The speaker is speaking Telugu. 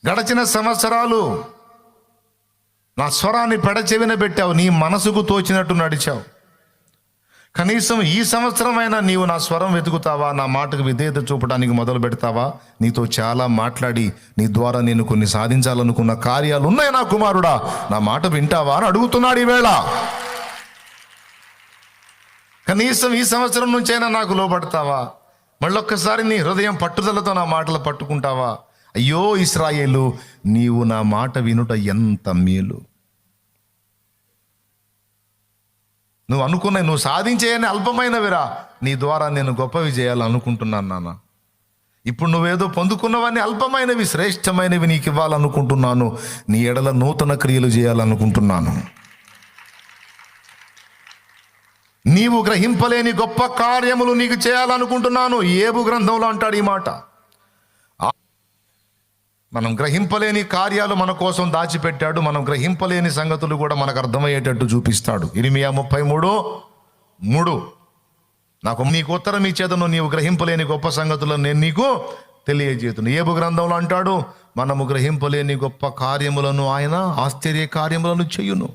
గడచిన సంవత్సరాలు నా స్వరాన్ని పెడచెవిన పెట్టావు, నీ మనసుకు తోచినట్టు నడిచావు. కనీసం ఈ సంవత్సరమైనా నీవు నా స్వరం వెతుకుతావా, నా మాటకు విధేయత చూపడానికి మొదలు పెడతావా? నీతో చాలా మాట్లాడి నీ ద్వారా నేను కొన్ని సాధించాలనుకున్న కార్యాలు ఉన్నాయి నా కుమారుడా, నా మాట వింటావా అని అడుగుతున్నాడు ఈవేళ. కనీసం ఈ సంవత్సరం నుంచైనా నాకు లోబడతావా? మళ్ళొక్కసారి నీ హృదయం పట్టుదలతో నా మాటలు పట్టుకుంటావా? అయ్యో ఇశ్రాయేలు, నీవు నా మాట వినుట ఎంత మేలు. నువ్వు అనుకున్న, నువ్వు సాధించేయని అల్పమైనవిరా, నీ ద్వారా నేను గొప్పవి చేయాలనుకుంటున్నాను నాన్న. ఇప్పుడు నువ్వేదో పొందుకున్నవన్నీ అల్పమైనవి, శ్రేష్టమైనవి నీకు ఇవ్వాలనుకుంటున్నాను. నీ ఎడల నూతన క్రియలు చేయాలనుకుంటున్నాను. నీవు గ్రహింపలేని గొప్ప కార్యములు నీకు చేయాలనుకుంటున్నాను. ఏబు గ్రంథంలో అంటాడు ఈ మాట. మనం గ్రహింపలేని కార్యాలు మన కోసం దాచిపెట్టాడు. మనం గ్రహింపలేని సంగతులు కూడా మనకు అర్థమయ్యేటట్టు చూపిస్తాడు. ఇర్మియా 33:3, నాకు నీకు ఉత్తరం ఇచ్చేదను, నీవు గ్రహింపలేని గొప్ప సంగతులను నేను నీకు తెలియజేతును. ఏబు గ్రంథంలో అంటాడు, మనము గ్రహింపలేని గొప్ప కార్యములను ఆయన ఆశ్చర్య కార్యములను చేయును.